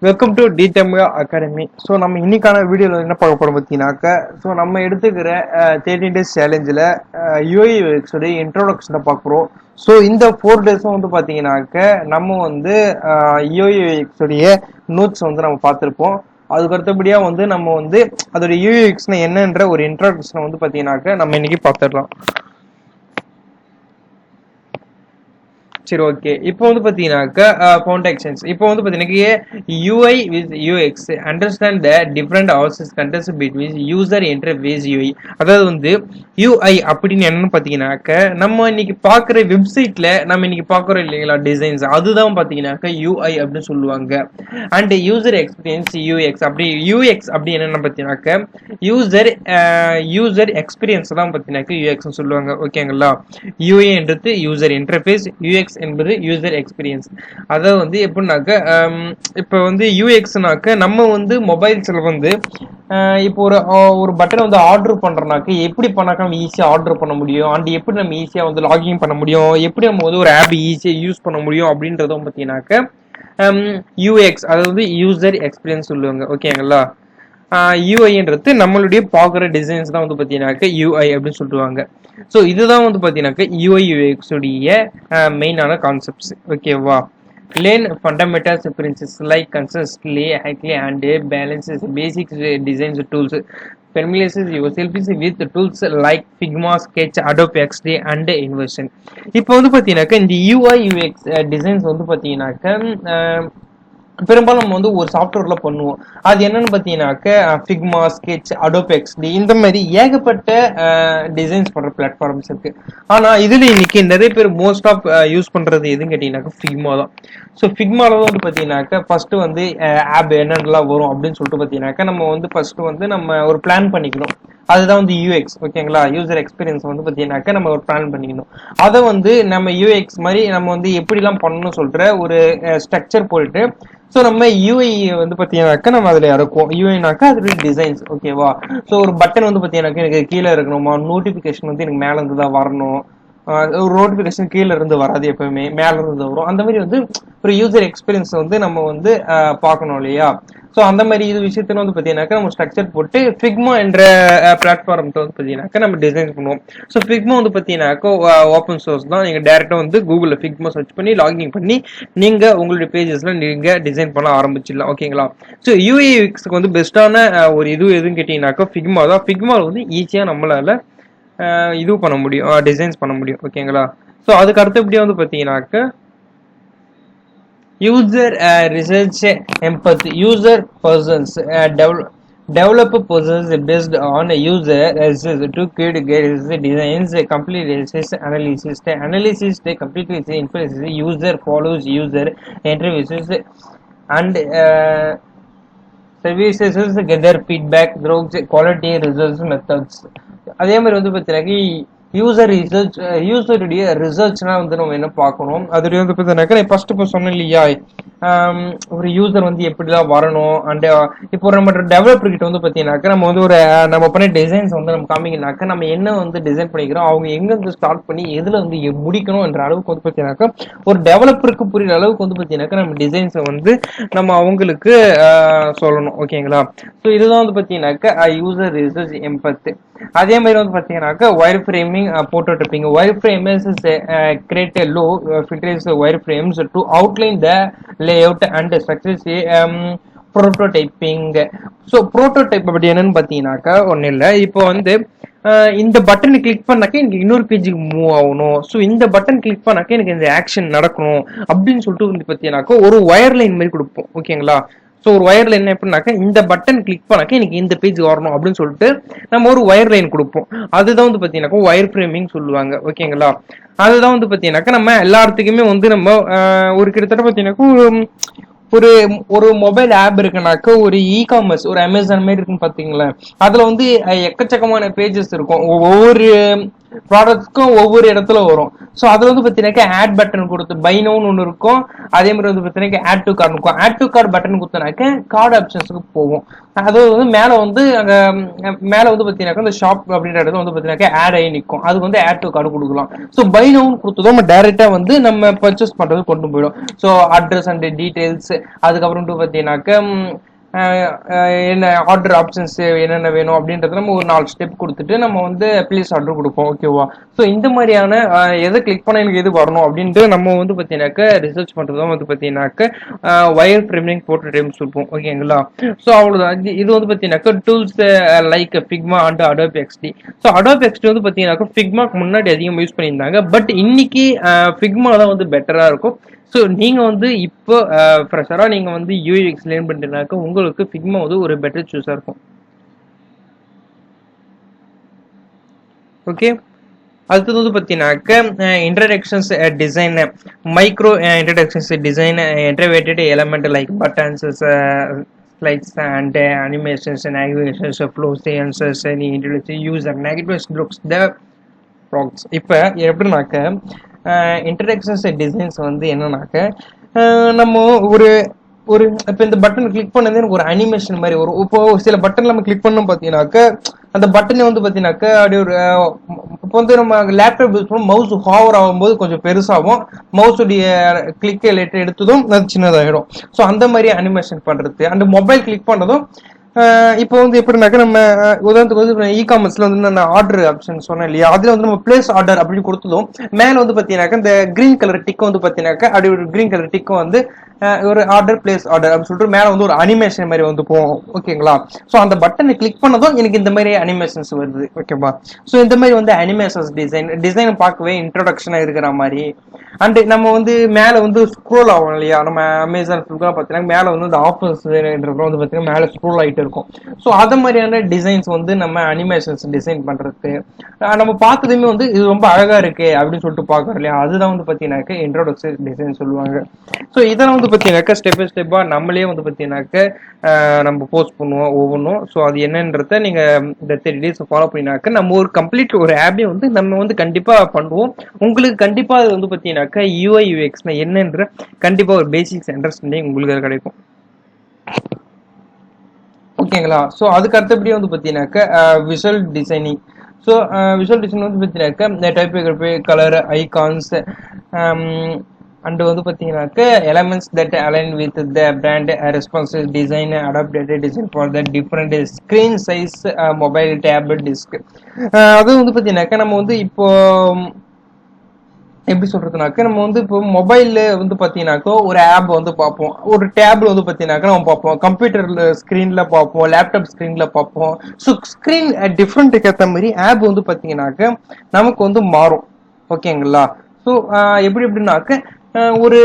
Welcome to the Tamil academy. So நம்ம இன்னைக்கான வீடியோவில் என்ன பார்க்க போறோம் பார்த்தீங்கன்னாக்க, ஸோ நம்ம எடுத்துக்கிற 13 டேஸ் சேலஞ்சில் யூஐ இன்ட்ரோடக்ஷனை பார்க்குறோம். ஸோ இந்த 4 டேஸும் வந்து பார்த்தீங்கன்னாக்க நம்ம வந்து யூஐ நோட்ஸ் வந்து நம்ம பார்த்துருப்போம். அதுக்கு அடுத்தபடியாக வந்து நம்ம வந்து அதோட யூஐஎக்ஸ்னா என்னன்ற ஒரு இன்ட்ரோடக்ஷனை வந்து பார்த்தீங்கன்னாக்க நம்ம இன்னைக்கு பார்த்துடலாம். சரி, ஓகே. இப்போ வந்து பாத்தீங்கன்னாக்க ஃபவுண்டேஷன்ஸ். இப்போ வந்து பாத்தீங்கன்னா UI with UX understand the different houses contents between user interface UI. அதாவது வந்து யூஐ அப்படின்னு என்னன்னு பாத்தீங்கன்னாக்க நம்ம இன்னைக்கு பாக்குற வெப்சைட்ல நம்ம இன்னைக்கு பாக்குறோம் இல்லைங்களா டிசைன்ஸ், அதுதான் பாத்தீங்கன்னாக்க யூஐ அப்படின்னு சொல்லுவாங்க. And user experience UX. அப்படி யூஎக்ஸ் அப்படி என்னன்னு பாத்தீங்கன்னாக்க யூசர் எக்ஸ்பீரியன்ஸ் தான் பாத்தீங்கன்னாக்க யூஎக்ஸ் சொல்லுவாங்க. ஓகேங்களா? யூஐ என்றது யூசர் இன்டர்ஃபேஸ், யூஎக்ஸ் என்பது யூசர் எக்ஸ்பீரியன்ஸ். அதாவது வந்து எப்படின்னாக்க இப்போ வந்து யூஎக்ஸ்னாக்க நம்ம வந்து மொபைல்ஸ்ல வந்து இப்போ ஒரு பட்டனை வந்து ஆர்டர் பண்றோம்னாக்க எப்படி பண்ணாக்க நம்ம ஈஸியா ஆர்டர் பண்ண முடியும், அண்ட் எப்படி நம்ம ஈஸியா வந்து லாகின் பண்ண முடியும், எப்படி நம்ம வந்து ஒரு ஆப் ஈஸியா யூஸ் பண்ண முடியும் அப்படின்றதும் பார்த்தீங்கன்னாக்க யூஎக்ஸ், அதாவது யூசர் எக்ஸ்பீரியன்ஸ் சொல்லுவாங்க. ஓகேங்களா? யூஐன்றது நம்மளுடைய பார்க்குற டிசைன்ஸ் தான் வந்து பார்த்தீங்கன்னாக்க யூஐ அப்படின்னு சொல்லுவாங்க. ஸோ இதுதான் வந்து பார்த்தீங்கன்னாக்க யூஐ யூஎக்ஸ் உடைய மெயினான கான்செப்ட்ஸ். ஓகேவா? Learn fundamentals principles like consistently, highly and balances basic design tools. Familiarize yourself with tools like Figma, Sketch, Adobe XD and Inversion. இப்போ வந்து பார்த்தீங்கன்னாக்க இந்த யூஐ யூஎக்ஸ் டிசைன்ஸ் வந்து பார்த்தீங்கன்னாக்க பெரும்பாலும் நம்ம வந்து ஒரு சாஃப்ட்வேர்ல பண்ணுவோம். அது என்னன்னு பாத்தீங்கன்னாக்க ஃபிக்மா, ஸ்கெட்ச், அடோப் எக்ஸ்டி இந்த மாதிரி ஏகப்பட்ட டிசைன்ஸ் பண்ற பிளாட்ஃபார்ம்ஸ் இருக்கு. ஆனா இதுல இன்னைக்கு நிறைய பேர் மோஸ்ட் ஆஃப் யூஸ் பண்றது எதுன்னு கேட்டீங்கன்னாக்க ஃபிக்மா தான். ஸோ ஃபிக்மால வந்து பாத்தீங்கன்னாக்க ஃபர்ஸ்ட் வந்து ஆப் என்னென்னலாம் வரும் அப்படின்னு சொல்லிட்டு பாத்தீங்கன்னாக்க நம்ம வந்து ஃபர்ஸ்ட் வந்து நம்ம ஒரு பிளான் பண்ணிக்கணும். அதுதான் வந்து யூஎக்ஸ். ஓகேங்களா? யூசர் எக்ஸ்பீரியன்ஸ் வந்து பாத்தீங்கன்னாக்க நம்ம ஒரு பிளான் பண்ணிக்கணும். அதை வந்து நம்ம யூஎக்ஸ் மாதிரி நம்ம வந்து எப்படிலாம் பண்ணணும்னு சொல்ற ஒரு ஸ்ட்ரக்சர் போயிட்டு ஸோ நம்ம யூஐ வந்து பார்த்தீங்கன்னாக்கா நம்ம அதில் இறக்குவோம். யூஐனாக்கா அதோடைய டிசைன்ஸ். ஓகேவா? ஸோ ஒரு பட்டன் வந்து பார்த்தீங்கன்னாக்கா எனக்கு கீழே இருக்கணுமா, நோட்டிஃபிகேஷன் வந்து எனக்கு மேலே இருந்து தான் வரணும், ஒரு நோட்டிஃபிகேஷன் கீழே இருந்து வராது, எப்பவுமே மேலே இருந்து வரும். அந்த மாதிரி வந்து ஒரு யூசர் எக்ஸ்பீரியன்ஸ் வந்து நம்ம வந்து பார்க்கணும் இல்லையா? ஸோ அந்த மாதிரி இது விஷயத்துல வந்து பார்த்தீங்கன்னாக்கா நம்ம ஸ்ட்ரக்சர் போட்டு ஃபிக்மா என்ற பிளாட்ஃபார்ம் வந்து பார்த்தீங்கன்னாக்கா நம்ம டிசைன் பண்ணுவோம். ஸோ ஃபிக்மா வந்து பார்த்தீங்கன்னாக்கா ஓப்பன் சோர்ஸ் தான். நீங்கள் டேரெக்டாக வந்து கூகுளில் ஃபிக்மா சர்ச் பண்ணி லாகின் பண்ணி நீங்கள் உங்களுடைய பேஜஸ்ல நீங்கள் டிசைன் பண்ண ஆரம்பிச்சிடலாம். ஓகேங்களா? ஸோ யூஐஎக்ஸ்க்கு வந்து பெஸ்ட்டான ஒரு இது எதுன்னு கேட்டீங்கன்னாக்கா ஃபிக்மா தான். ஃபிக்மாவில் வந்து ஈஸியாக நம்மளால இது பண்ண முடியும், டிசைன்ஸ் பண்ண முடியும். ஓகேங்களா? ஸோ அதுக்கு அடுத்தபடியாக வந்து பார்த்தீங்கன்னாக்க user research empathy. User persons develop process based on user access to create designs, complete analysis. The analysis they completely influences user, follows user interviews and services gather feedback through quality results methods. அதே மாதிரி வந்து பார்த்தீங்கன்னா யூசருடைய ரிசர்ச்னா வந்து நம்ம என்ன பார்க்கணும். அதுடைய வந்து பார்த்தீங்கன்னாக்கா ஃபர்ஸ்ட் இப்போ சொன்னேன் இல்லையா, ஒரு யூசர் வந்து எப்படிலாம் வரணும். அண்ட் இப்போ நம்ம டெவலப்பர் கிட்ட வந்து பார்த்தீங்கன்னாக்கா நம்ம வந்து நம்ம பண்ண டிசைன்ஸ் வந்து நம்ம காமிங்கனாக்கா நம்ம என்ன வந்து டிசைன் பண்ணிக்கிறோம், அவங்க எங்க வந்து ஸ்டார்ட் பண்ணி எதுல வந்து முடிக்கணும் என்ற அளவுக்கு வந்து பார்த்தீங்கன்னாக்கா ஒரு டெவலப்பருக்கு புரியுற அளவுக்கு வந்து பார்த்தீங்கன்னாக்கா நம்ம டிசைன்ஸை வந்து நம்ம அவங்களுக்கு சொல்லணும். ஓகேங்களா? ஸோ இதுதான் வந்து பார்த்தீங்கன்னாக்கா யூசர் ரிசர்ச் எம்பத்து. அதே மாதிரி வந்து பார்த்தீங்கன்னாக்கா wire framing, prototyping. Wireframes create a low filters wireframes to outline the layout and structures. Prototyping. So prototype அப்படி என்னன்னு பார்த்தீங்கன்னாக்கா ஒன்றும் இல்லை. இப்போ வந்து இந்த பட்டனை கிளிக் பண்ணாக்க எனக்கு இன்னொரு பேஜுக்கு மூவ் ஆகணும், ஸோ இந்த பட்டன் கிளிக் பண்ணாக்க எனக்கு இந்த ஆக்ஷன் நடக்கணும் அப்படின்னு சொல்லிட்டு வந்து பார்த்தீங்கன்னாக்கா ஒரு ஒயர் லைன் மாதிரி கொடுப்போம். ஓகேங்களா? ஸோ ஒரு ஒயர் லைன் எப்படின்னாக்கா இந்த பட்டன் கிளிக் பண்ணாக்க எனக்கு இந்த பேஜ் வரணும் அப்படின்னு சொல்லிட்டு நம்ம ஒரு ஒயர் லைன் கொடுப்போம். அதுதான் வந்து பார்த்தீங்கன்னாக்கா ஒயர் ஃப்ரேமிங் சொல்லுவாங்க. ஓகேங்களா? அதுதான் வந்து பார்த்தீங்கன்னாக்கா நம்ம எல்லாத்துக்குமே வந்து நம்ம ஒரு கிட்டத்தட்ட பார்த்தீங்கன்னாக்கா ஒரு மொபைல் ஆப் இருக்குனாக்கா ஒரு இ-காமர்ஸ் ஒரு அமேசான் மாதிரி இருக்குன்னு பார்த்தீங்களா, அதில் வந்து எக்கச்சக்கமான பேஜஸ் இருக்கும். ஒவ்வொரு ப்ராடக்ட்ஸ்க்கும் ஒவ்வொரு இடத்துல வரும். ஸோ அதுல வந்து பார்த்தீங்கன்னா ஆட் பட்டன் கொடுத்து பை நவுன்னு ஒன்று இருக்கும். அதே மாதிரி வந்து பார்த்தீங்கன்னா ஆட் டு கார்டு இருக்கும். ஆட் டு கார்டு பட்டன் கொடுத்தனாக்க கார்டு ஆப்ஷன்ஸுக்கு போகும். அது வந்து மேலே வந்து அங்கே மேலே வந்து பார்த்தீங்கன்னாக்கா இந்த ஷாப் அப்படின்ற இடத்துல வந்து பார்த்தீங்கன்னா ஆட் ஆகி நிற்கும். அதுக்கு வந்து ஆட் டு கார்டு கொடுக்கலாம். ஸோ பை நவுன்னு கொடுத்ததும் நம்ம டைரக்டா வந்து நம்ம பர்ச்சேஸ் பண்றது கொண்டு போயிடும். ஸோ அட்ரஸ் அண்ட் டீடைல்ஸ், அதுக்கப்புறம் பார்த்தீங்கன்னாக்கா என்ன ஆர்டர் ஆப்ஷன்ஸ் என்னென்ன வேணும் அப்படின்றத நம்ம ஒரு 4 ஸ்டெப் கொடுத்துட்டு நம்ம வந்து ப்ளீஸ் ஆர்டர் கொடுப்போம். ஓகேவா? ஸோ இந்த மாதிரியான எதை கிளிக் பண்ண எனக்கு எது வரணும் அப்படின்ட்டு நம்ம வந்து பார்த்தீங்கன்னாக்க ரிசர்ச் பண்ணுறதும் வந்து பார்த்தீங்கன்னாக்க வயர் ஃப்ரேமிங் போர்ட்ரேட் டைம் சொல்லுவோம். ஓகேங்களா? ஸோ அவ்வளோதான். இது வந்து பார்த்தீங்கன்னாக்க tools like Figma and Adobe XT. So Adobe XT வந்து பார்த்தீங்கன்னாக்க ஃபிக்மாக்கு முன்னாடி அதிகமாக யூஸ் பண்ணியிருந்தாங்க. பட் இன்னைக்கு ஃபிக்மா தான் வந்து பெட்டராக இருக்கும். ஸோ நீங்கள் வந்து இப்போ ஃப்ரெஷராக நீங்கள் வந்து யூஎக்ஸ் லேர்ன் பண்ணுறதுனாக்க உங்களுக்கு ஃபிக்மா வந்து ஒரு பெட்டர் சூஸாக இருக்கும். ஓகே, அடுத்தது வந்து பார்த்தீங்கன்னாக்க introductions design, micro introductions design, interactive element like buttons, slides and animations, navigations, flows, answers, introduction user navigation looks the products. இப்போ எப்படின்னாக்க இன்ட்ரடக்ஷன்ஸ் டிசைன்ஸ் வந்து என்னன்னாக்க நம்ம ஒரு ஒரு இப்போ இந்த பட்டன் கிளிக் பண்ணது எனக்கு ஒரு அனிமேஷன் மாதிரி வரும். இப்போ சில பட்டன் நம்ம கிளிக் பண்ணோம் பார்த்தீங்கன்னாக்க அந்த பட்டனை வந்து பார்த்தீங்கன்னாக்க அப்படியே ஒரு இப்போ வந்து நம்ம லேப்டாப் யூஸ் பண்ணும் மவுஸ் ஹாவர் ஆகும்போது கொஞ்சம் பெருசாகும், மவுஸுடைய கிளிக் லெட்டர் எடுத்ததும் அது சின்னதாகிடும். ஸோ அந்த மாதிரி அனிமேஷன் பண்ணுறது. அந்த மொபைல் கிளிக் பண்ணதும் இப்போ வந்து எப்படின்னாக்க நம்ம உதாரணத்துக்கு வந்து இ காமர்ஸ்ல வந்து நான் ஆர்டர் ஆப்ஷன் சொன்னேன் இல்லையா, அதுல வந்து நம்ம பிளேஸ் ஆர்டர் அப்படின்னு கொடுத்ததும் மேல வந்து பாத்தீங்கன்னாக்க இந்த கிரீன் கலர் டிக்கும் வந்து பாத்தீங்கன்னாக்க அப்படி ஒரு கிரீன் கலர் டிக்கும் வந்து ஒரு ஆர்டர் பிளேஸ் ஆர்டர் அப்படின்னு சொல்லிட்டு மேல வந்து ஒரு அனிமேஷன் மாதிரி வந்து போகும். ஓகேங்களா? ஸோ அந்த பட்டனை கிளிக் பண்ணதும் எனக்கு இந்த மாதிரி அனிமேஷன்ஸ் வருது. ஓகேவா? ஸோ இந்த மாதிரி வந்து அனிமேஷன்ஸ் டிசைன் பார்க்கவே இன்ட்ரோடக்ஷனா இருக்கிற மாதிரி. அண்ட் நம்ம வந்து மேல வந்து ஸ்க்ரோல் ஆகும் இல்லையா, நம்ம அமேசான் ஃபிளிப்கார்ட் பார்த்தீங்கன்னா மேல வந்து இந்த ஆஃபர்ஸ் வந்து பார்த்தீங்கன்னா மேல ஸ்க்ரோல் ஆகிட்டு இருக்கும். ஸோ அது மாதிரியான டிசைன்ஸ் வந்து நம்ம அனிமேஷன்ஸ் டிசைன் பண்றது நம்ம பார்த்ததுமே வந்து இது ரொம்ப அழகா இருக்கு அப்படின்னு சொல்லிட்டு பார்க்கறோம் இல்லையா, அதுதான் வந்து பார்த்தீங்கன்னாக்க இன்ட்ரோடக்ஷன் டிசைன் சொல்லுவாங்க. ஸோ இதெல்லாம் வந்து பார்த்தீங்கன்னாக்க ஸ்டெப் பை ஸ்டெப்பா நம்மளே வந்து பார்த்தீங்கன்னாக்க நம்ம போஸ்ட் பண்ணுவோம் ஒவ்வொன்றும். ஸோ அது என்னன்றத நீங்க இந்த 30 days ஃபாலோ பண்ணினாக்க நம்ம ஒரு கம்ப்ளீட் ஒரு ஆப்பே வந்து நம்ம வந்து கண்டிப்பா பண்ணுவோம். உங்களுக்கு கண்டிப்பா அது வந்து பார்த்தீங்கன்னாக்க யூஐ யூஎக்ஸ்னா என்னன்ற கண்டிப்பா ஒரு பேசிக்ஸ் அண்டர்ஸ்டாண்டிங் உங்களுக்கு அது கிடைக்கும். ஓகேங்களா? ஸோ அதுக்கு அடுத்தபடியே வந்து பார்த்தீங்கன்னாக்க visual designing. So visual design வந்து பார்த்தீங்கன்னாக்க டைப்போகிராஃபி, கலர், ஐகான்ஸ் அண்ட் வந்து பார்த்தீங்கன்னாக்க elements that align with the brand, responsive design, adapted design for the different screen size, mobile, tablet, disk. அது வந்து பார்த்தீங்கன்னாக்க நம்ம வந்து இப்போ எப்படி சொல்றதுனாக்க நம்ம வந்து இப்போ மொபைல்ல வந்து பாத்தீங்கன்னாக்கா ஒரு ஆப் வந்து பார்ப்போம், ஒரு டேப்ல வந்து பாத்தீங்கன்னாக்கா நம்ம பார்ப்போம், கம்ப்யூட்டர்ல ஸ்கிரீன்ல பார்ப்போம், லேப்டாப் ஸ்கிரீன்ல பார்ப்போம். ஸோ ஸ்கிரீன் டிஃப்ரெண்ட்டுக்கு ஏற்ற மாதிரி ஆப் வந்து பாத்தீங்கன்னாக்க நமக்கு வந்து மாறும். ஓகேங்களா? ஸோ எப்படின்னாக்க ஒரு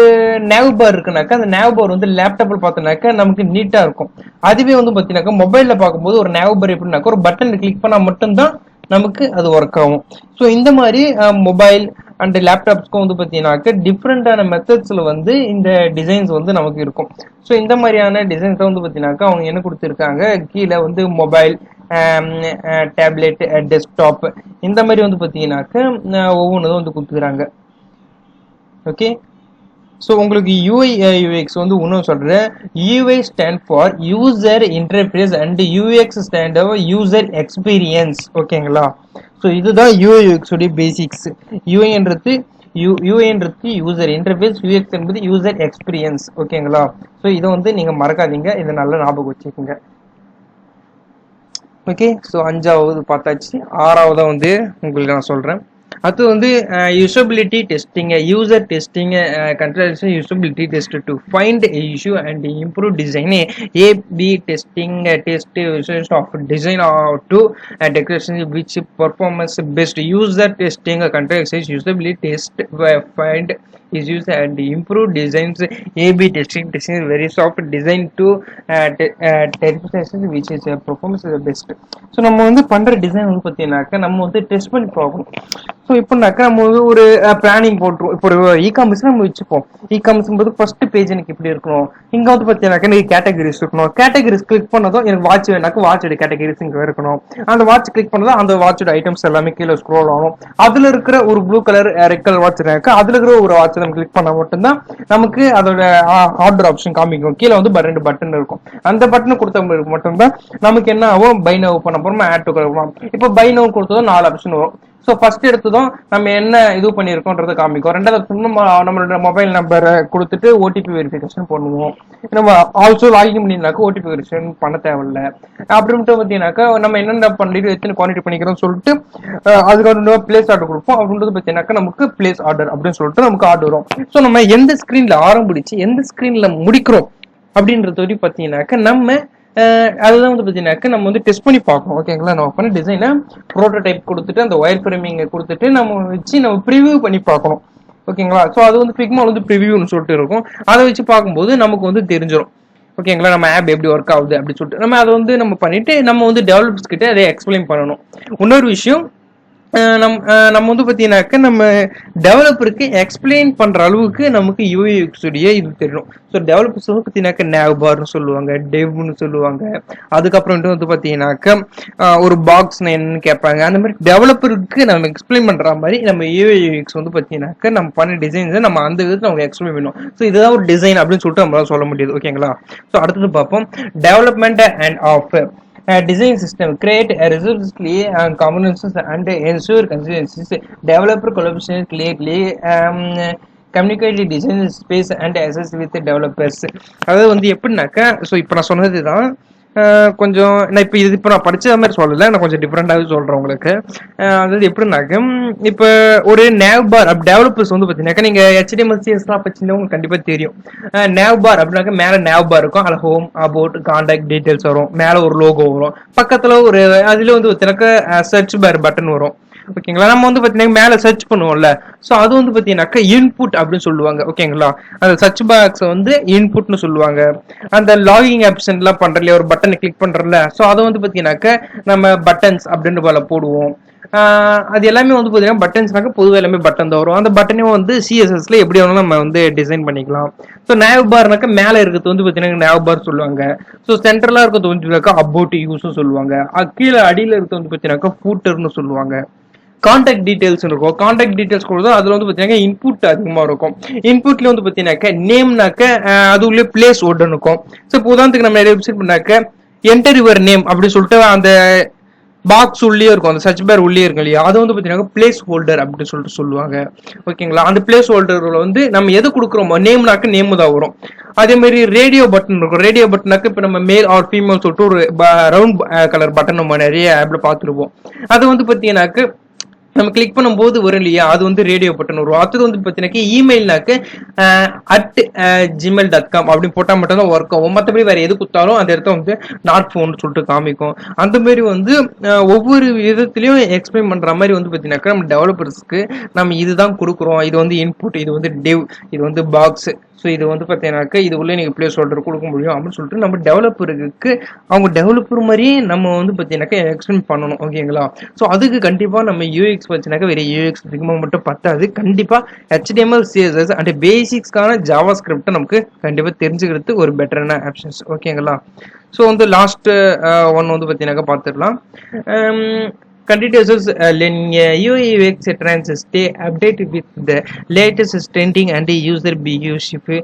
நேவ் பார் இருக்குனாக்கா அந்த நேவ் பார் வந்து லேப்டாப்ல பார்த்தோம்னாக்கா நமக்கு நீட்டா இருக்கும். அதுவே வந்து பாத்தீங்கன்னாக்கா மொபைல்ல பார்க்கும்போது ஒரு நேவ் பார் எப்படின்னாக்கா ஒரு பட்டன் கிளிக் பண்ணா மட்டும்தான் நமக்கு அது ஒர்க் ஆகும். ஸோ இந்த மாதிரி மொபைல் அண்ட் லேப்டாப்ஸ்க்கும் வந்து பார்த்தீங்கன்னாக்க டிஃப்ரெண்டான மெத்தட்ஸ்ல வந்து இந்த டிசைன்ஸ் வந்து நமக்கு இருக்கும். ஸோ இந்த மாதிரியான டிசைன்ஸ் வந்து பார்த்தீங்கன்னாக்கா அவங்க என்ன கொடுத்துருக்காங்க, கீழே வந்து மொபைல், டேப்லெட், டெஸ்க்டாப் இந்த மாதிரி வந்து பார்த்தீங்கன்னாக்க ஒவ்வொன்றும் வந்து கொடுத்துக்கிறாங்க. ஓகே, ஸோ உங்களுக்கு யூஐ யூஎக்ஸ் வந்து இன்னும் சொல்றேன். UI stand for user interface and UX stand for user experience. ஓகேங்களா? ஸோ இதுதான் யூஐ யூஎக்ஸ் உடைய பேசிக்ஸ். யூஐன்றது யூசர் இன்டர்ஃபேஸ், யூஎக்ஸ் என்பது யூசர் எக்ஸ்பீரியன்ஸ். ஓகேங்களா? ஸோ இதை வந்து நீங்க மறக்காதீங்க, இதை நல்லா ஞாபகம் வச்சுக்கோங்க. ஓகே, ஸோ 5வது பார்த்தாச்சு. 6வது வந்து உங்களுக்கு நான் சொல்றேன். அது வந்து usability testing, user testing, control usability test to find issue and improve design, A B testing, test of design to decoration which performance best, user testing, control usability test find issues and improve designs, A/B testing is very soft design to demonstration which is performance is the best. So நம்ம வந்து பண்ற design வந்து பார்த்தீங்கன்னாக்க நம்ம வந்து test பண்ணி பார்க்கணும். So இப்போனாக்கா நம்ம வந்து ஒரு பிளானிங் போட்டுருவோம். இப்போ ஒரு இ-காமர்ஸ் நம்ம வச்சுப்போம். இ-காமர்ஸ் போது ஃபர்ஸ்ட் பேஜ் எனக்கு இப்படி இருக்கணும், இங்க வந்து பார்த்தீங்கன்னாக்கா எனக்கு கேட்டகரிஸ் இருக்கணும். கேட்டகரிஸ் கிளிக் பண்ணதும் எனக்கு வாட்ச் வேணாக்கா வாட்சோட கேட்டகரிஸ் இங்க இருக்கணும். அந்த வாட்ச் கிளிக் பண்ணதும் அந்த வாட்சோட ஐட்டம்ஸ் எல்லாமே கீழே ஸ்க்ரோல் ஆகும். அதுல இருக்கிற ஒரு blue colour red colour watch இருக்காக்கா அதுல இருக்கிற ஒரு வாட்ச் நம்ம கிளிக் பண்ணா மட்டும்தான் நமக்கு அதோட ஆர்டர் ஆப்ஷன் காமிக்கும். கீழே வந்து 2 பட்டன் இருக்கும். அந்த பட்டன் கொடுத்தவங்களுக்கு மட்டும்தான் நமக்கு என்ன ஆகும், பை நவ் பண்ண போறோம், ஆட் டு கொடுக்கலாம். இப்போ பை நவ் கொடுத்ததும் 4 ஆப்ஷன் வரும். ஸோ ஃபர்ஸ்ட் எடுத்ததும் நம்ம என்ன இது பண்ணியிருக்கோன்றதை காமிக்கும். ரெண்டாவது நம்மளோட மொபைல் நம்பரை கொடுத்துட்டு ஓடிபி வெரிஃபிகேஷன் பண்ணுவோம். நம்ம ஆல்சோ லாகின் பண்ணினாக்கா ஓடிபி வெரிஃபிகேஷன் பண்ண தேவையில்லை. அப்படின்ட்டு பார்த்தீங்கன்னாக்கா நம்ம என்னென்ன பண்ணிட்டு எத்தனை குவான்டிட்டி பண்ணிக்கிறோம் சொல்லிட்டு அதுக்கு ஒரு பிளேஸ் ஆர்டர் கொடுப்போம். அப்படின்றது பார்த்தீங்கன்னாக்கா நமக்கு பிளேஸ் ஆர்டர் அப்படின்னு சொல்லிட்டு நமக்கு ஆர்டர் வரும். ஸோ நம்ம எந்த ஸ்கிரீன்ல ஆரம்பிச்சு எந்த ஸ்கிரீன்ல முடிக்கிறோம் அப்படின்றது வரைக்கும் பார்த்தீங்கன்னாக்கா நம்ம அதுதான் வந்து பார்த்தீங்கன்னாக்கா நம்ம வந்து டெஸ்ட் பண்ணி பார்க்கணும். ஓகேங்களா, நம்ம பண்ண டிசைனை ப்ரோட்டோடைப் கொடுத்துட்டு அந்த ஒயர் ஃப்ரேமிங்கை கொடுத்துட்டு நம்ம வச்சு நம்ம ப்ரிவியூ பண்ணி பார்க்கணும். ஓகேங்களா, ஸோ அது வந்து ஃபிக்மா வந்து ப்ரிவியூன்னு சொல்லிட்டு இருக்கும். அதை வச்சு பார்க்கும்போது நமக்கு வந்து தெரிஞ்சிடும். ஓகேங்களா, நம்ம ஆப் எப்படி ஒர்க் ஆகுது அப்படின்னு சொல்லிட்டு நம்ம அதை வந்து நம்ம பண்ணிட்டு நம்ம வந்து டெவலப்பர்ஸ் கிட்ட அதை எக்ஸ்பிளைன் பண்ணணும். இன்னொரு விஷயம், நம்ம வந்து பார்த்தீங்கன்னாக்க நம்ம டெவலப்பருக்கு எக்ஸ்பிளைன் பண்ற அளவுக்கு நமக்கு யூஎக்ஸ் உடைய இது தெரியும். ஸோ டெவலப்பர்ஸ் வந்து பார்த்தீங்கன்னாக்க நேவ் பார்னு சொல்லுவாங்க, டெவ்னு சொல்லுவாங்க. அதுக்கப்புறம் வந்து பார்த்தீங்கன்னாக்க ஒரு பாக்ஸ் என்னன்னு கேட்பாங்க. அந்த மாதிரி டெவலப்பருக்கு நம்ம எக்ஸ்பிளைன் பண்ற மாதிரி நம்ம யூஎக்ஸ் வந்து பார்த்தீங்கன்னாக்க நம்ம பண்ண டிசைன்ஸை நம்ம அந்த விதத்தில் அவங்க எக்ஸ்பிளைன் பண்ணணும். ஸோ இதுதான் ஒரு டிசைன் அப்படின்னு சொல்லிட்டு நம்மளால சொல்ல முடியாது. ஓகேங்களா, ஸோ அடுத்தது பார்ப்போம், development and half design system create a resolutely components and ensure consistency. Developer collaboration clearly communicate design space and access with the developers. அதாவது வந்து எப்படின்னாக்கா, ஸோ இப்போ நான் சொன்னது தான் கொஞ்சம் நான் இப்போ நான் படிச்ச மாதிரி சொல்லலை, நான் கொஞ்சம் டிஃப்ரெண்டாகவே சொல்கிறேன் உங்களுக்கு. அதாவது எப்படின்னாக்க, இப்போ ஒரு நேவ் பார் டெவலப்பர்ஸ் வந்து பார்த்தீங்கன்னாக்கா நீங்கள் HTML CSS வச்சுருந்தா உங்களுக்கு கண்டிப்பாக தெரியும். நேவ் பார் அப்படின்னாக்க மேலே நேவ் பார் இருக்கும், அதில் ஹோம், அபவுட், கான்டாக்ட் டீட்டெயில்ஸ் வரும், மேலே ஒரு லோகோ வரும், பக்கத்தில் ஒரு அதில் வந்து பார்த்தீங்கன்னாக்கா சர்ச் பார் பட்டன் வரும். ஓகேங்களா, நம்ம வந்து பார்த்தீங்கன்னா மேலே சர்ச் பண்ணுவோம்ல, ஸோ அது வந்து பார்த்தீங்கன்னாக்கா இன்புட் அப்படின்னு சொல்லுவாங்க. ஓகேங்களா, அந்த சர்ச் பாக்ஸை வந்து இன்புட்னு சொல்லுவாங்க. அந்த லாகிங் ஆப்ஷன்லாம் பண்ணுறதுல ஒரு பட்டனை கிளிக் பண்ணுறல, ஸோ அதை வந்து பார்த்தீங்கன்னாக்கா நம்ம பட்டன்ஸ் அப்படின்னு போல போடுவோம். அது எல்லாமே வந்து பார்த்தீங்கன்னா பட்டன்ஸ்னாக்க பொதுவாக எல்லாமே பட்டன் தான் வரும். அந்த பட்டனையும் வந்து சிஎஸ்எஸ்ல எப்படி வேணாலும் நம்ம வந்து டிசைன் பண்ணிக்கலாம். ஸோ நேவ் பார்னாக்கா மேலே இருக்கிறது வந்து பார்த்தீங்கன்னா நேவ் பார் சொல்லுவாங்க. ஸோ சென்ட்ரலாக இருக்கிறது வந்து அபவுட் யூஸும் சொல்லுவாங்க. கீழே அடியில் இருக்கிறது வந்து பார்த்தீங்கன்னாக்கா ஃபூட்டர்னு சொல்லுவாங்க. கான்டாக்ட் டீடைல்ஸ் இருக்கும். கான்டாக்ட் டீடைல்ஸ் கொடுத்தா அதுல வந்து பாத்தீங்கன்னா இன்புட் அதிகமா இருக்கும். இன்புட்ல வந்து பாத்தீங்கன்னாக்க நேம்னாக்க அது உள்ள பிளேஸ் ஹோல்டர் இருக்கும். ஸோ இப்போ உதாரணத்துக்கு நம்ம வெப்சைட் பண்ணாக்க என்டர் யுவர் நேம் அப்படின்னு சொல்லிட்டு அந்த பாக்ஸ் உள்ளே இருக்கும், அந்த சர்ச் பார் உள்ளே இருக்கும் இல்லையா, அது வந்து பாத்தீங்கன்னா பிளேஸ் ஹோல்டர் அப்படின்னு சொல்லிட்டு சொல்லுவாங்க. ஓகேங்களா, அந்த பிளேஸ் ஹோல்டர்ல வந்து நம்ம எது கொடுக்குறோமோ நேம்னாக்க நேம் தான் வரும். அதே மாதிரி ரேடியோ பட்டன் இருக்கும். ரேடியோ பட்டனாக்க இப்போ நம்ம மேல் ஆர் ஃபீமேல் சொல்லிட்டு ஒரு ரவுண்ட் கலர் பட்டன் நம்ம நிறைய ஆப்ல பார்த்துருப்போம். அது வந்து பாத்தீங்கன்னாக்க நம்ம கிளிக் பண்ணும்போது வரும் இல்லையா, அது வந்து ரேடியோ பட்டன் வரும். அது வந்து பார்த்தீங்கன்னா இமெயில்னாக்க @gmail.com அப்படின்னு போட்டால் மட்டும் தான் ஒர்க் ஆகும். மற்றபடி வேற எது கொடுத்தாலும் அந்த இடத்த வந்து நாட் ஃபோன் சொல்லிட்டு காமிக்கும். அந்த மாதிரி வந்து ஒவ்வொரு விதத்திலையும் எக்ஸ்பிளைன் பண்ற மாதிரி வந்து பார்த்தீங்கன்னாக்கா நம்ம டெவலப்பர்ஸ்க்கு நம்ம இதுதான் கொடுக்குறோம். இது வந்து இன்புட், இது வந்து டிவ், இது வந்து பாக்ஸ், ஸோ இது வந்து பார்த்தீங்கன்னாக்கா இது உள்ளே நீங்கள் பிளேஸ் ஹோல்டர் கொடுக்க முடியும் அப்படின்னு சொல்லிட்டு நம்ம டெவலப்பருக்கு அவங்க டெவலப்பர் மாதிரியே நம்ம வந்து பார்த்தீங்கன்னாக்கா எக்ஸ்பிளைன் பண்ணணும். ஓகேங்களா, ஸோ அதுக்கு கண்டிப்பாக நம்ம யூஎக்ஸ் வச்சுனாக்கா வேற யூஎக்ஸ் அதிகமாக மட்டும் பத்தாது. கண்டிப்பாக HTML CSS அண்ட் பேசிக்ஸ்க்கான ஜாவா ஸ்கிரிப்டை நமக்கு கண்டிப்பாக தெரிஞ்சுக்கிறது ஒரு பெட்டரான ஆப்ஷன்ஸ். ஓகேங்களா, ஸோ வந்து லாஸ்ட் ஒன் வந்து பார்த்தீங்கன்னாக்கா பார்த்துடலாம். Continuous UI UX trends stay updated with the latest trending and user behavior.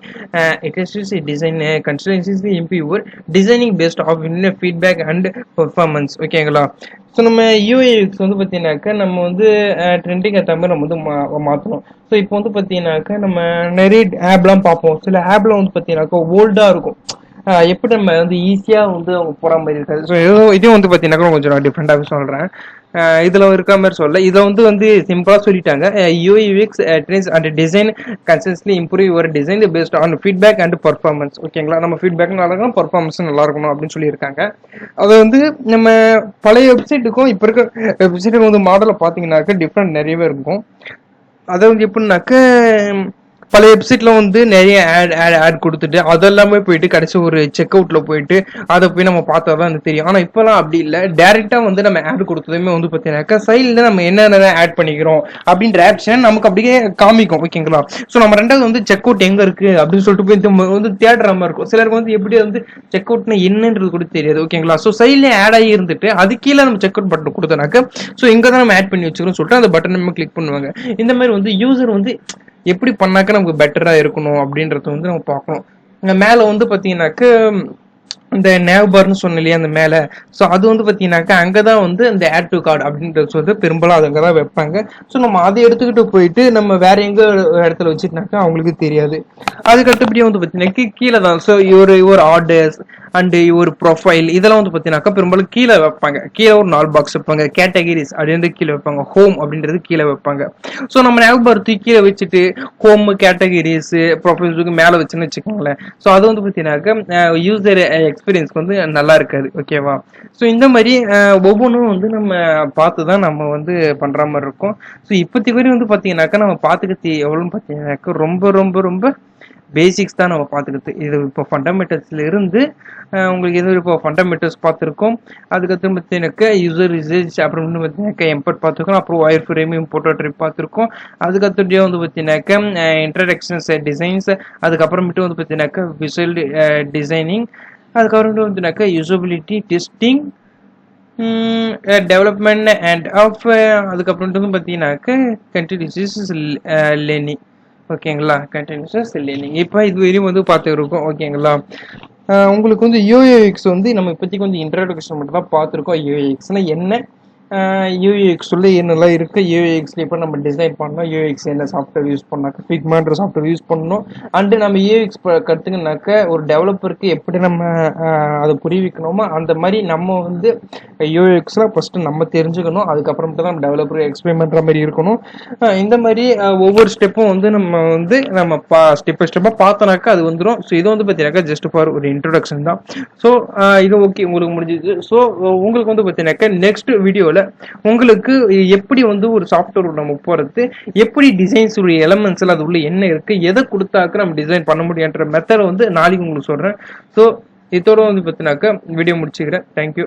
It is a design continuously improve designing based on feedback and performance. ஓகேங்களா, ஸோ நம்ம UX வந்து பார்த்தீங்கன்னாக்கா நம்ம வந்து ட்ரெண்டிங் ஏற்ற மாதிரி நம்ம வந்து மாற்றணும். ஸோ இப்போ வந்து பார்த்தீங்கன்னாக்கா நம்ம நிறைய ஆப்லாம் பார்ப்போம். சில ஆப்லாம் வந்து பார்த்தீங்கன்னாக்கா ஓல்டாக இருக்கும். எப்படி நம்ம வந்து ஈஸியாக வந்து அவங்க போகிற மாதிரி இருக்காது. ஸோ இதையும் வந்து பார்த்தீங்கன்னாக்கா கொஞ்சம் நான் டிஃப்ரெண்டாகவே சொல்கிறேன். இதில் இருக்கிற மாதிரி சொல்ல, இதில் வந்து சிம்பிளாக சொல்லிட்டாங்க. UI UX trends and design consistently improve your design based on feedback and performance. ஓகேங்களா, நம்ம ஃபீட்பேக் நல்லா இருக்கணும், பர்ஃபார்மன்ஸ் நல்லா இருக்கணும் அப்படின்னு சொல்லியிருக்காங்க. அது வந்து நம்ம பழைய வெப்சைட்டுக்கும் இப்போ இருக்க வெப்சைட்டுக்கும் வந்து மாடலை பார்த்தீங்கன்னாக்கா டிஃப்ரெண்ட் நிறையவே இருக்கும். அதை வந்து எப்படின்னாக்க பல வெப்சைட்ல வந்து நிறைய ஆட் கொடுத்துட்டு அதெல்லாமே போயிட்டு கடைசி ஒரு செக் அவுட்ல போயிட்டு அதை போய் நம்ம பார்த்தா தான் தெரியும். ஆனா இப்பெல்லாம் அப்படி இல்லை, டைரக்டா வந்து நம்ம ஆட் கொடுத்ததுமே வந்து பார்த்தீங்கன்னாக்கா சைட்ல நம்ம என்னென்ன ஆட் பண்ணிக்கிறோம் அப்படின்ற ஆப்ஷன் நமக்கு அப்படியே காமிக்கும். ஓகேங்களா? ஸோ நம்ம ரெண்டாவது வந்து செக் அவுட் எங்க இருக்கு அப்படின்னு சொல்லிட்டு போய் வந்து தேடுற மாதிரி இருக்கும். சிலருக்கு வந்து எப்படி வந்து செக் அவுட்னா என்னன்றது கூட தெரியாது. ஓகேங்களா? ஸோ சைட்ல ஆட் ஆகி இருந்துட்டு அது கீழே நம்ம செக் அவுட் பட்டன் கொடுத்தனாக்க ஸோ இங்க தான் நம்ம ஆட் பண்ணி வச்சுக்கிறோம் சொல்லிட்டு அந்த பட்டன் நம்ம கிளிக் பண்ணுவாங்க. இந்த மாதிரி வந்து யூசர் வந்து எப்படி பண்ணாக்க நமக்கு பெட்டரா இருக்கணும் அப்படின்றத வந்து நம்ம பார்க்கணும். மேல வந்து பாத்தீங்கன்னாக்க இந்த நேவ் பார்னு சொன்ன இல்லையா அந்த மேல, ஸோ அது வந்து பாத்தீங்கன்னாக்கா அங்கதான் வந்து இந்த ஆட் டு கார்டு அப்படின்றது வந்து பெரும்பாலும் அது அங்கதான் வைப்பாங்க. ஸோ நம்ம அதை எடுத்துக்கிட்டு போயிட்டு நம்ம வேற எங்க இடத்துல வச்சுட்டாக்கா அவங்களுக்கு தெரியாது. அதுக்கு அடுத்தபடியே வந்து பாத்தீங்கன்னா கீழே தான் ஸோ ஒரு ஆர்டர்ஸ் அண்ட் ஒரு ப்ரொஃபைல் இதெல்லாம் வந்து பாத்தீங்கன்னாக்கா பெரும்பாலும் கீழே வைப்பாங்க. கீழே ஒரு 4 பாக்ஸ் வைப்பாங்க. கேட்டகரிஸ் அப்படின்றது கீழே வைப்பாங்க. ஹோம் அப்படின்றது கீழே வைப்பாங்க. ஸோ நம்ம நேவ் பார் தூக்கி கீழே வச்சுட்டு ஹோம் கேட்டகரிஸ் ப்ரொஃபைல்ஸுக்கு மேலே வச்சுன்னு வச்சுக்கோங்களேன். ஸோ அது வந்து பார்த்தீங்கன்னாக்க யூசர் எக்ஸ்பீரியன்ஸ்க்கு வந்து நல்லா இருக்காது. ஓகேவா? ஸோ இந்த மாதிரி ஒவ்வொன்றும் வந்து நம்ம பார்த்து தான் நம்ம வந்து பண்ற மாதிரி இருக்கும். ஸோ இப்போதைக்கு வரையும் வந்து பார்த்தீங்கன்னாக்கா நம்ம பார்த்துக்கிறது எவ்வளோன்னு பார்த்தீங்கன்னாக்கா ரொம்ப ரொம்ப ரொம்ப பேசிக்ஸ் தான் நம்ம பார்த்துக்கிறது. இது இப்போ ஃபண்டமெண்டல்ஸ்ல இருந்து உங்களுக்கு எது இப்போ ஃபண்டமெண்டல்ஸ் பார்த்துருக்கோம். அதுக்கப்புறம் பார்த்தீங்கன்னாக்கா யூசர் ரிசர்ச் அப்புறம் பார்த்தீங்கன்னாக்கா எம்பர்ட் பார்த்துருக்கோம். அப்புறம் ஒயர் ஃப்ரேம் இம்போர்ட் பார்த்துருக்கோம். அதுக்கப்புறம் வந்து பார்த்தீங்கன்னாக்கா இன்ட்ரடக்ஷன்ஸ் டிசைன்ஸ், அதுக்கப்புறமேட்டு வந்து பார்த்தீங்கன்னாக்கா விஷுவல் டிசைனிங், அதுக்கப்புறமேட்டு பார்த்தீங்கன்னாக்கா usability testing, development and half, அதுக்கப்புறமேட்டு வந்து பார்த்தீங்கன்னாக்கா கண்டினியூஸ் லேர்னிங். ஓகேங்களா? கண்டினியூஸ் லேர்னிங் இப்போ இது வரையும் வந்து பார்த்துருக்கோம். ஓகேங்களா? உங்களுக்கு வந்து யூஏஎக்ஸ் வந்து நம்ம இப்போதைக்கு வந்து இன்ட்ரோடக்ஷன் மட்டும் தான் பார்த்துருக்கோம். யூஏஎக்ஸ்னா என்ன, யூஏஎக்ஸ் உள்ள என்னெல்லாம் இருக்கு, யூஏஎக்ஸ்ல இப்போ நம்ம டிசைன் பண்ணோம், யூஏஎக்ஸ் என்ன சாஃப்ட்வேர் யூஸ் பண்ணாக்க ஃபிக்மான்ற சாஃப்ட்வேர் யூஸ் பண்ணணும். அண்டு நம்ம யூஏஎக்ஸ் கற்றுக்கினாக்க ஒரு டெவலப்பருக்கு எப்படி நம்ம அதை புரிவிக்கணுமோ அந்த மாதிரி நம்ம வந்து யூஏஎக்ஸ்ல ஃபர்ஸ்ட் நம்ம தெரிஞ்சுக்கணும். அதுக்கப்புறமேட்டு தான் நம்ம டெவலப்பருக்கு எக்ஸ்பிளைன் பண்ற மாதிரி இருக்கணும். இந்த மாதிரி ஒவ்வொரு ஸ்டெப்பும் வந்து நம்ம ஸ்டெப் பை ஸ்டெப்பாக பார்த்தோம்னாக்கா அது வந்துடும். ஸோ இது வந்து பார்த்தீங்கன்னாக்கா ஜஸ்ட் ஃபார் ஒரு இன்ட்ரோடக்ஷன் தான். ஸோ இது ஓகே உங்களுக்கு முடிஞ்சது. ஸோ உங்களுக்கு வந்து பார்த்தீங்கன்னாக்கா நெக்ஸ்ட் வீடியோவில் உங்களுக்கு எப்படி வந்து ஒரு சாஃப்ட்வேர் நம்ம போறது, எப்படி டிசைன்ஸ் உடைய எலமெண்ட்ஸ் எல்லாம் அது உள்ள என்ன இருக்கு, எதை கொடுத்தாக்க நம்ம டிசைன் பண்ண முடியுன்ற மெத்தடை வந்து நாளைக்கு உங்களுக்கு சொல்றேன். ஸோ இதோட வந்து பார்த்தீங்கன்னாக்கா வீடியோ முடிச்சுக்கிறேன். தேங்க்யூ.